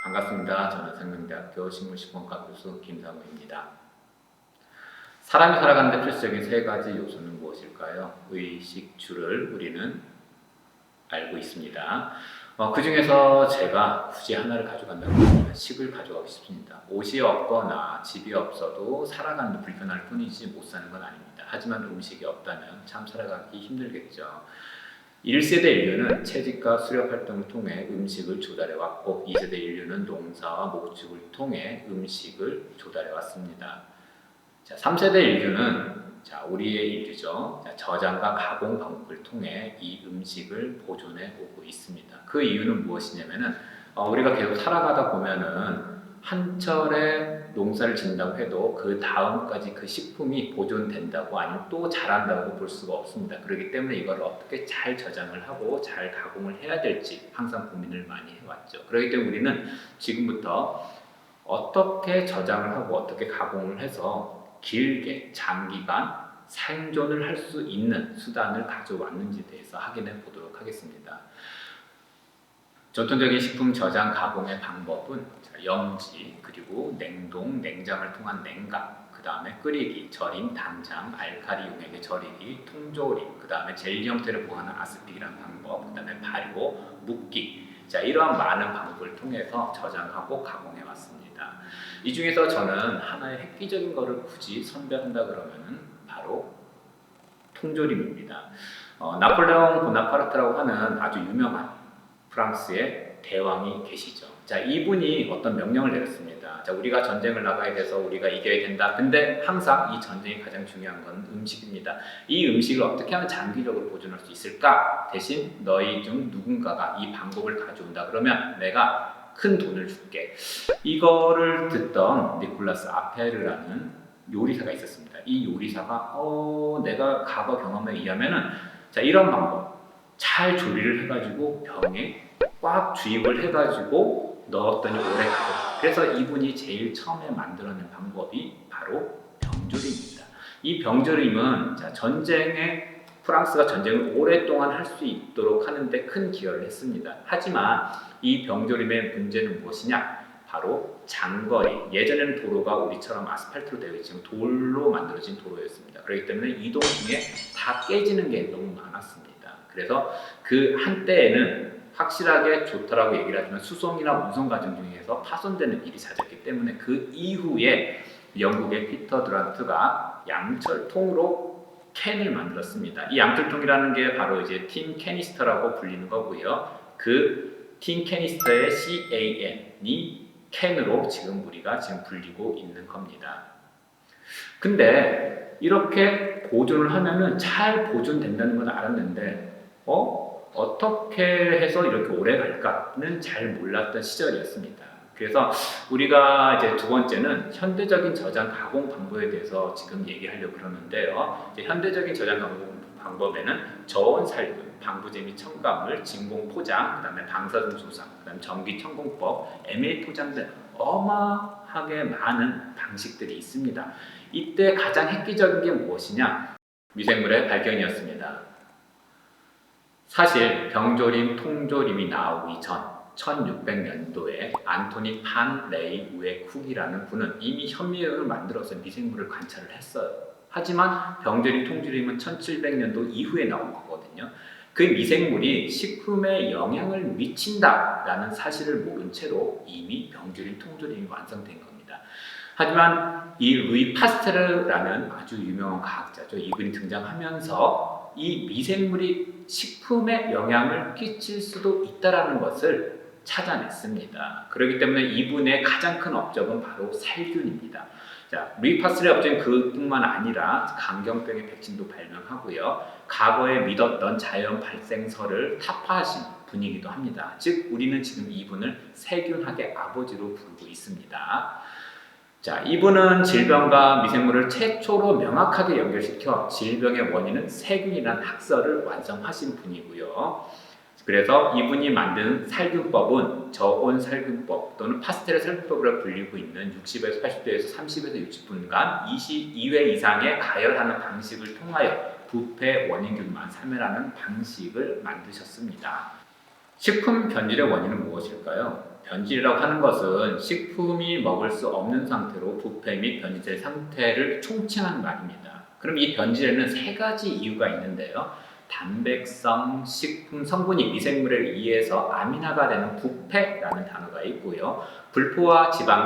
반갑습니다. 저는 생명대학교 식물식품과 교수 김상우입니다. 사람이 살아가는 데 필수적인 세 가지 요소는 무엇일까요? 의식, 주를 우리는 알고 있습니다. 그 중에서 제가 굳이 하나를 가져간다면 식을 가져가고 싶습니다. 옷이 없거나 집이 없어도 살아가는 데 불편할 뿐이지 못 사는 건 아닙니다. 하지만 음식이 없다면 참 살아가기 힘들겠죠. 1세대 인류는 채집과 수렵 활동을 통해 음식을 조달해왔고 2세대 인류는 농사와 목축을 통해 음식을 조달해왔습니다. 3세대 인류는 우리의 인류죠. 저장과 가공 방법을 통해 이 음식을 보존해 오고 있습니다. 그 이유는 무엇이냐면은 우리가 계속 살아가다 보면은 한철에 농사를 짓는다고 해도 그 다음까지 그 식품이 보존된다고 아니면 또 자란다고 볼 수가 없습니다. 그렇기 때문에 이걸 어떻게 잘 저장을 하고 잘 가공을 해야 될지 항상 고민을 많이 해왔죠. 그렇기 때문에 우리는 지금부터 어떻게 저장을 하고 어떻게 가공을 해서 길게 장기간 생존을 할 수 있는 수단을 가져왔는지에 대해서 확인해 보도록 하겠습니다. 전통적인 식품 저장 가공의 방법은 염지, 그리고 냉동, 냉장을 통한 냉각, 그 다음에 끓이기, 절임, 당장, 알칼리 용액에 절이기, 통조림, 그 다음에 젤리 형태를 보호하는 아스픽이라는 방법, 그 다음에 발효, 묵기, 이러한 많은 방법을 통해서 저장하고 가공해 왔습니다. 이 중에서 저는 하나의 획기적인 것을 굳이 선별한다 그러면은 바로 통조림입니다. 나폴레옹 보나파르트라고 하는 아주 유명한 프랑스의 대왕이 계시죠. 이분이 어떤 명령을 내렸습니다. 우리가 전쟁을 나가야 돼서 우리가 이겨야 된다. 근데 항상 이 전쟁이 가장 중요한 건 음식입니다. 이 음식을 어떻게 하면 장기적으로 보존할 수 있을까? 대신 너희 중 누군가가 이 방법을 가져온다. 그러면 내가 큰 돈을 줄게. 이거를 듣던 니콜라스 아페르라는 요리사가 있었습니다. 이 요리사가 내가 과거 경험에 의하면은 이런 방법 잘 조리를 해가지고 병에 꽉 주입을 해가지고 넣었더니 오래 가요. 그래서 이분이 제일 처음에 만들어낸 방법이 바로 병조림입니다. 이 병조림은 프랑스가 전쟁을 오랫동안 할 수 있도록 하는데 큰 기여를 했습니다. 하지만 이 병조림의 문제는 무엇이냐? 바로 장거리. 예전에는 도로가 우리처럼 아스팔트로 되어 있지만 돌로 만들어진 도로였습니다. 그렇기 때문에 이동 중에 다 깨지는 게 너무 많았습니다. 그래서 그 한때에는 확실하게 좋다라고 얘기를 하지만 수송이나 운송 과정 중에서 파손되는 일이 잦았기 때문에 그 이후에 영국의 피터 드란트가 양철통으로 캔을 만들었습니다. 이 양철통이라는 게 바로 이제 틴 캐니스터라고 불리는 거고요. 그 틴 캐니스터의 CAN이 캔으로 우리가 불리고 있는 겁니다. 근데 이렇게 보존을 하면은 잘 보존된다는 건 알았는데 어떻게 해서 이렇게 오래 갈까는 잘 몰랐던 시절이었습니다. 그래서 우리가 이제 두 번째는 현대적인 저장 가공 방법에 대해서 지금 얘기하려고 그러는데요. 현대적인 저장 가공 방법에는 저온 살균, 방부제 첨가물, 진공 포장, 그다음에 방사능 조상, 그다음에 전기 천공법, ML 포장 등 어마하게 많은 방식들이 있습니다. 이때 가장 획기적인 게 무엇이냐? 미생물의 발견이었습니다. 사실 병조림, 통조림이 나오기 전 1600년도에 안토니 판 레이 우에 쿡이라는 분은 이미 현미경을 만들어서 미생물을 관찰을 했어요. 하지만 병조림, 통조림은 1700년도 이후에 나온 거거든요. 그 미생물이 식품에 영향을 미친다라는 사실을 모른 채로 이미 병조림, 통조림이 완성된 겁니다. 하지만 이 루이 파스테르라는 아주 유명한 과학자죠. 이분이 등장하면서 이 미생물이 식품에 영향을 끼칠 수도 있다는 것을 찾아냈습니다. 그렇기 때문에 이분의 가장 큰 업적은 바로 살균입니다. 루이 파스텔의 업적은 그뿐만 아니라 감경병의 백신도 발명하고요. 과거에 믿었던 자연 발생설을 타파하신 분이기도 합니다. 즉 우리는 지금 이분을 세균학의 아버지로 부르고 있습니다. 이분은 질병과 미생물을 최초로 명확하게 연결시켜 질병의 원인은 세균이라는 학설을 완성하신 분이고요. 그래서 이분이 만든 살균법은 저온 살균법 또는 파스텔의 살균법으로 불리고 있는 60에서 80도에서 30에서 60분간 22회 이상의 가열하는 방식을 통하여 부패 원인균만 사멸하는 방식을 만드셨습니다. 식품 변질의 원인은 무엇일까요? 변질이라고 하는 것은 식품이 먹을 수 없는 상태로 부패 및 변질된 상태를 총칭하는 말입니다. 그럼 이 변질에는 세 가지 이유가 있는데요. 단백성 식품 성분이 미생물에 의해서 아미나가 되는 부패라는 단어가 있고요. 불포화 지방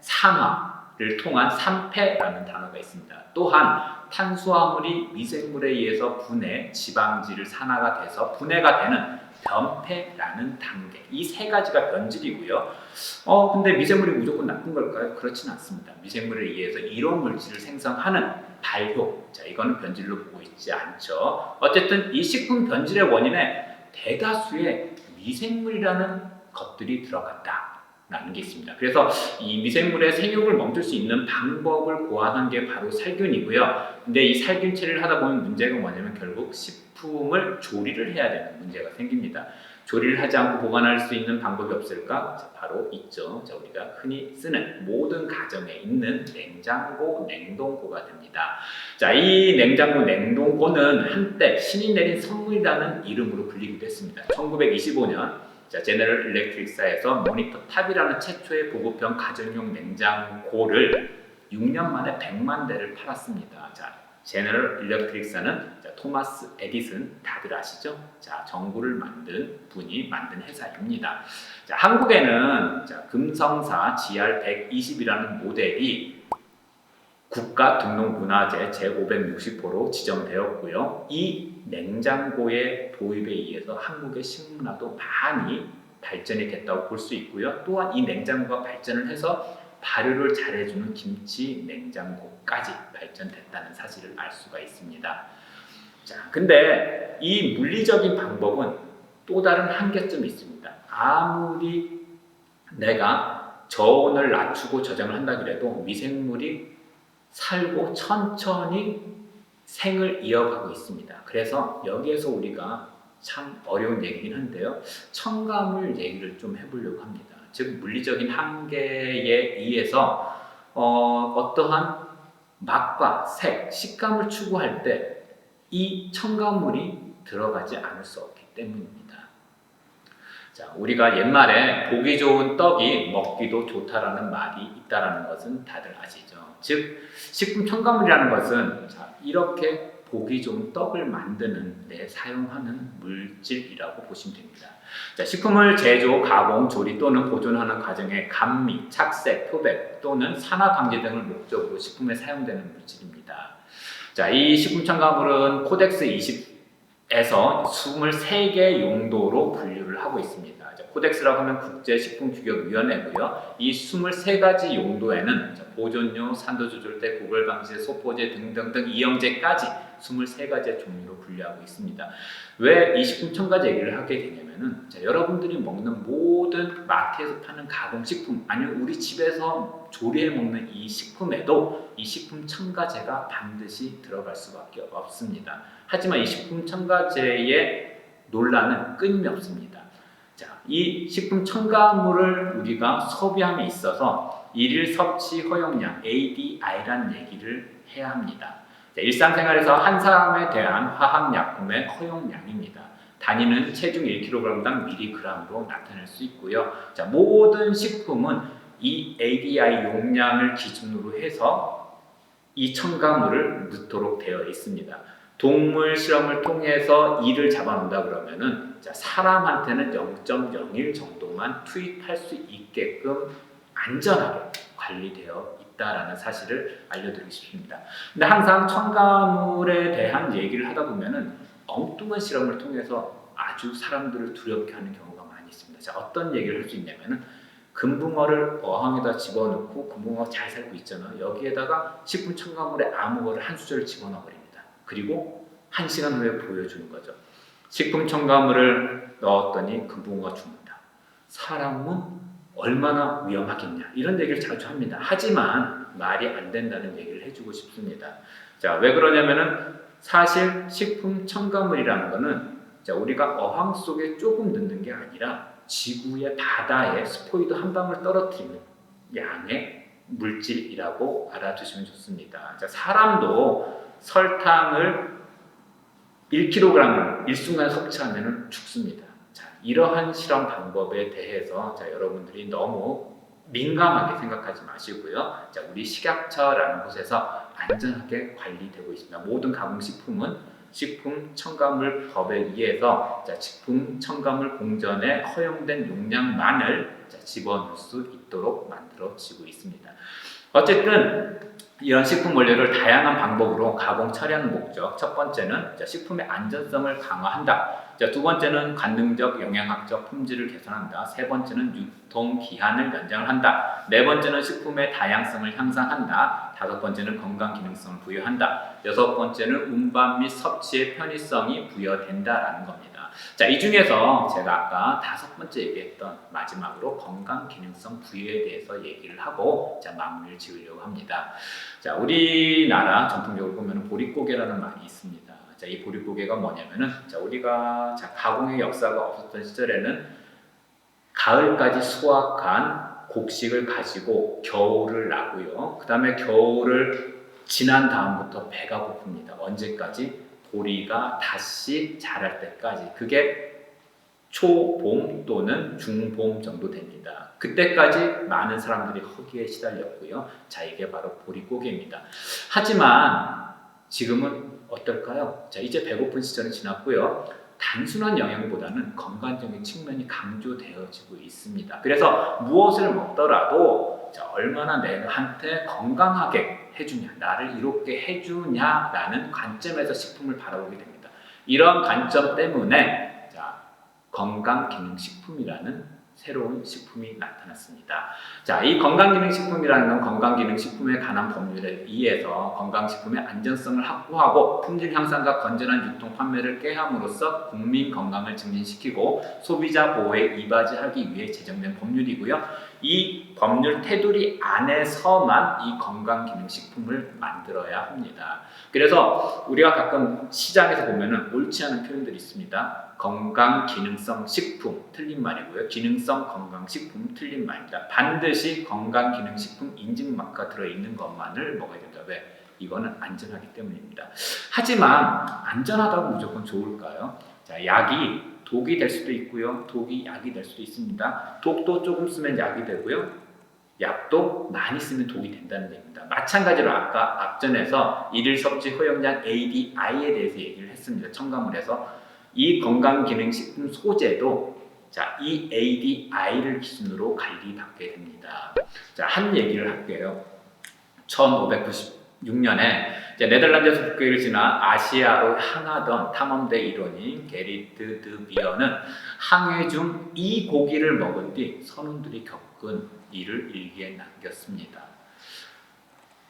산화를 통한 산패라는 단어가 있습니다. 또한 탄수화물이 미생물에 의해서 분해, 지방질을 산화가 돼서 분해가 되는 변폐라는 단계, 이 세 가지가 변질이고요. 근데 미생물이 무조건 나쁜 걸까요? 그렇진 않습니다. 미생물에 의해서 이런 물질을 생성하는 발효, 자, 이거는 변질로 보고 있지 않죠. 어쨌든 이 식품 변질의 원인에 대다수의 미생물이라는 것들이 들어간다라는 게 있습니다. 그래서 이 미생물의 생육을 멈출 수 있는 방법을 고안한 게 바로 살균이고요. 근데 이 살균 처리를 하다 보면 문제가 뭐냐면 결국 식품을 조리를 해야 되는 문제가 생깁니다. 조리를 하지 않고 보관할 수 있는 방법이 없을까? 자, 바로 있죠. 자, 우리가 흔히 쓰는 모든 가정에 있는 냉장고, 냉동고가 됩니다. 자, 이 냉장고, 냉동고는 한때 신이 내린 선물이라는 이름으로 불리기도 했습니다. 1925년 자, 제너럴 일렉트릭사에서 모니터 탑이라는 최초의 보급형 가정용 냉장고를 6년 만에 100만 대를 팔았습니다. 자, 제너럴 일렉트릭사는 토마스 에디슨 다들 아시죠? 자, 전구를 만든 분이 만든 회사입니다. 자, 한국에는 금성사 GR120이라는 모델이 국가 등록문화재 제560호로 지정되었고요. 이 냉장고의 도입에 의해서 한국의 식문화도 많이 발전이 됐다고 볼 수 있고요. 또한 이 냉장고가 발전을 해서 발효를 잘해주는 김치 냉장고까지 발전됐다는 사실을 알 수가 있습니다. 자, 근데 이 물리적인 방법은 또 다른 한계점이 있습니다. 아무리 내가 저온을 낮추고 저장을 한다 그래도 미생물이 살고 천천히 생을 이어가고 있습니다. 그래서 여기에서 우리가 참 어려운 얘기긴 한데요. 첨가물 얘기를 좀 해보려고 합니다. 즉 물리적인 한계에 의해서 어떠한 맛과 색, 식감을 추구할 때 이 첨가물이 들어가지 않을 수 없기 때문입니다. 자, 우리가 옛말에 보기 좋은 떡이 먹기도 좋다라는 말이 있다라는 것은 다들 아시죠? 즉 식품 첨가물이라는 것은 이렇게 보기 좋은 떡을 만드는 데 사용하는 물질이라고 보시면 됩니다. 자, 식품을 제조, 가공, 조리 또는 보존하는 과정에 감미, 착색, 표백 또는 산화 방지 등을 목적으로 식품에 사용되는 물질입니다. 자, 이 식품 첨가물은 코덱스 20에서 23개 용도로 분류를 하고 있습니다. 코덱스라고 하면 국제식품규격위원회고요. 이 23가지 용도에는 보존료, 산도조절제, 구걸방지, 소포제 등등등 이영제까지 23가지의 종류로 분류하고 있습니다. 왜 이 식품 첨가제 얘기를 하게 되냐면은 여러분들이 먹는 모든 마트에서 파는 가공식품 아니면 우리 집에서 조리해 먹는 이 식품에도 이 식품 첨가제가 반드시 들어갈 수밖에 없습니다. 하지만 이 식품 첨가제의 논란은 끊임이 없습니다. 자, 이 식품 첨가물을 우리가 소비함에 있어서 일일 섭취 허용량 ADI라는 얘기를 해야 합니다. 자, 일상생활에서 한 사람에 대한 화학약품의 허용량입니다. 단위는 체중 1kg당 mg으로 나타낼 수 있고요. 자, 모든 식품은 이 ADI 용량을 기준으로 해서 이 첨가물을 넣도록 되어 있습니다. 동물 실험을 통해서 이를 잡아놓는다 그러면은 사람한테는 0.01 정도만 투입할 수 있게끔 안전하게 관리되어 있다라는 사실을 알려드리고 싶습니다. 근데 항상 첨가물에 대한 얘기를 하다 보면은 엉뚱한 실험을 통해서 아주 사람들을 두렵게 하는 경우가 많이 있습니다. 자, 어떤 얘기를 할 수 있냐면은 금붕어를 어항에다 집어넣고 금붕어가 잘 살고 있잖아요. 여기에다가 식품 첨가물의 아무거를 한 수저를 집어넣어 버립니다. 그리고 1시간 후에 보여주는 거죠. 식품 첨가물을 넣었더니 금붕어가 죽는다. 사람은 얼마나 위험하겠냐 이런 얘기를 자주 합니다. 하지만 말이 안 된다는 얘기를 해주고 싶습니다. 자, 왜 그러냐면은 사실 식품 첨가물이라는 거는 우리가 어항 속에 조금 넣는 게 아니라 지구의 바다에 스포이드 한 방울 떨어뜨리는 양의 물질이라고 알아두시면 좋습니다. 자, 사람도 설탕을 1kg을 일순간 섭취하면 죽습니다. 자, 이러한 실험 방법에 대해서 여러분들이 너무 민감하게 생각하지 마시고요. 우리 식약처라는 곳에서 안전하게 관리되고 있습니다. 모든 가공식품은 식품첨가물법에 의해서 식품첨가물 공전에 허용된 용량만을 집어넣을 수 있도록 만들어지고 있습니다. 어쨌든 이런 식품 원료를 다양한 방법으로 가공 처리하는 목적, 첫 번째는 식품의 안전성을 강화한다. 두 번째는 관능적, 영양학적 품질을 개선한다. 세 번째는 유통 기한을 연장을 한다. 네 번째는 식품의 다양성을 향상한다. 다섯 번째는 건강 기능성을 부여한다. 여섯 번째는 운반 및 섭취의 편의성이 부여된다라는 겁니다. 이 중에서 제가 아까 다섯 번째 얘기했던 마지막으로 건강 기능성 부여에 대해서 얘기를 하고 마무리를 지으려고 합니다. 우리나라 전통적으로 보면 보릿고개라는 말이 있습니다. 이 보릿고개가 뭐냐면은 우리가 가공의 역사가 없었던 시절에는 가을까지 수확한 곡식을 가지고 겨울을 나고요. 그 다음에 겨울을 지난 다음부터 배가 고픕니다. 언제까지? 보리가 다시 자랄 때까지. 그게 초봄 또는 중봄 정도 됩니다. 그때까지 많은 사람들이 허기에 시달렸고요. 이게 바로 보릿고개입니다. 하지만 지금은 어떨까요? 이제 배고픈 시절은 지났고요. 단순한 영양보다는 건강적인 측면이 강조되어지고 있습니다. 그래서 무엇을 먹더라도 얼마나 내한테 건강하게 해주냐, 나를 이롭게 해주냐라는 관점에서 식품을 바라보게 됩니다. 이런 관점 때문에 건강기능식품이라는 새로운 식품이 나타났습니다. 이 건강기능식품이라는 건 건강기능식품에 관한 법률에 의해서 건강식품의 안전성을 확보하고 품질 향상과 건전한 유통 판매를 꾀함으로써 국민 건강을 증진시키고 소비자 보호에 이바지하기 위해 제정된 법률이고요. 이 법률 테두리 안에서만 이 건강기능식품을 만들어야 합니다. 그래서 우리가 가끔 시장에서 보면은 옳지 않은 표현들이 있습니다. 건강기능성 식품, 틀린 말이고요. 기능성 건강식품, 틀린 말입니다. 반드시 건강기능식품 인증마크가 들어있는 것만을 먹어야 된다. 왜? 이거는 안전하기 때문입니다. 하지만 안전하다고 무조건 좋을까요? 약이 독이 될 수도 있고요. 독이 약이 될 수도 있습니다. 독도 조금 쓰면 약이 되고요. 약도 많이 쓰면 독이 된다는 얘기입니다. 마찬가지로 아까 앞전에서 일일 섭취 허용량 ADI에 대해서 얘기를 했습니다. 첨가물에서 이 건강기능식품 소재도 이 ADI를 기준으로 관리받게 됩니다. 한 얘기를 할게요. 1596년에 네덜란드에서 국교를 지나 아시아로 향하던 탐험대 일원인 게리트 드 비어는 항해 중 이 고기를 먹은 뒤 선원들이 겪은 일을 일기에 남겼습니다.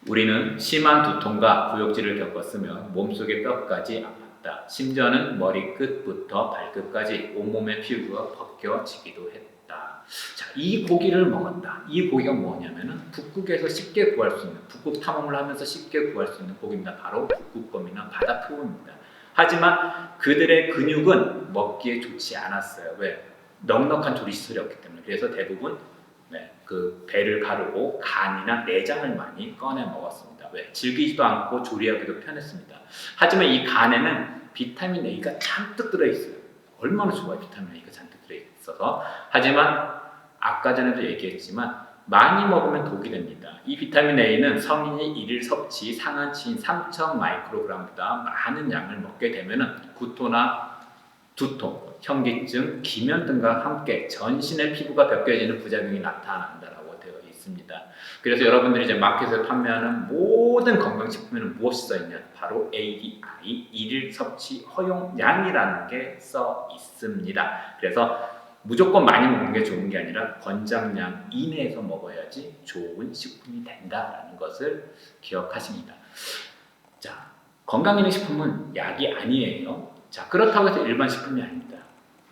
우리는 심한 두통과 구역질을 겪었으며 몸속의 뼈까지 아팠다. 심지어는 머리끝부터 발끝까지 온몸의 피부가 벗겨지기도 했다. 이 고기를 먹었다. 이 고기가 뭐냐면은 북극에서 쉽게 구할 수 있는, 북극 탐험을 하면서 쉽게 구할 수 있는 고기입니다. 바로 북극곰이나 바다표고입니다. 하지만 그들의 근육은 먹기에 좋지 않았어요. 왜? 넉넉한 조리시설이 없기 때문에. 그래서 대부분 그 배를 가르고 간이나 내장을 많이 꺼내 먹었습니다. 왜? 질기지도 않고 조리하기도 편했습니다. 하지만 이 간에는 비타민 A가 잔뜩 들어있어요. 얼마나 좋아요, 비타민 A가 잔뜩 들어있어서. 하지만 아까 전에도 얘기했지만 많이 먹으면 독이 됩니다. 이 비타민 A는 성인이 일일 섭취 상한치인 3,000 마이크로그램보다 많은 양을 먹게 되면 구토나 두통, 현기증, 기면 등과 함께 전신의 피부가 벗겨지는 부작용이 나타난다고 되어 있습니다. 그래서 여러분들이 이제 마켓에서 판매하는 모든 건강식품에는 무엇이 써 있냐? 바로 ADI, 일일 섭취 허용량이라는 게 써 있습니다. 그래서 무조건 많이 먹는 게 좋은 게 아니라 권장량 이내에서 먹어야지 좋은 식품이 된다라는 것을 기억하십니다. 건강기능식품은 약이 아니에요. 그렇다고 해서 일반 식품이 아닙니다.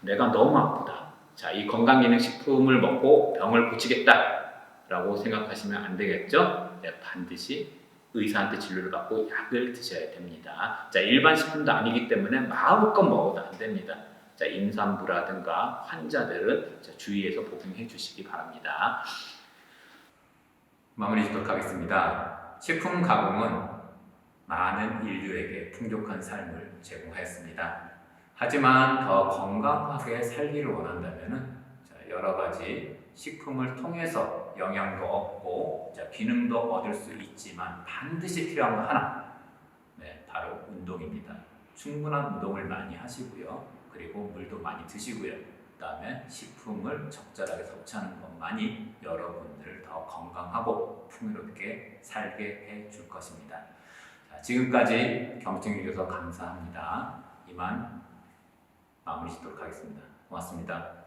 내가 너무 아프다. 이 건강기능식품을 먹고 병을 고치겠다라고 생각하시면 안 되겠죠? 반드시 의사한테 진료를 받고 약을 드셔야 됩니다. 일반 식품도 아니기 때문에 마음껏 먹어도 안 됩니다. 임산부라든가 환자들은 주의해서 복용해 주시기 바랍니다. 마무리 짓도록 하겠습니다. 식품 가공은 많은 인류에게 풍족한 삶을 제공하였습니다. 하지만 더 건강하게 살기를 원한다면 여러 가지 식품을 통해서 영양도 얻고 기능도 얻을 수 있지만 반드시 필요한 거 하나, 바로 운동입니다. 충분한 운동을 많이 하시고요. 그리고 물도 많이 드시고요. 그 다음에 식품을 적절하게 섭취하는 것만이 여러분들을 더 건강하고 풍요롭게 살게 해줄 것입니다. 지금까지 경청해 주셔서 감사합니다. 이만 마무리 짓도록 하겠습니다. 고맙습니다.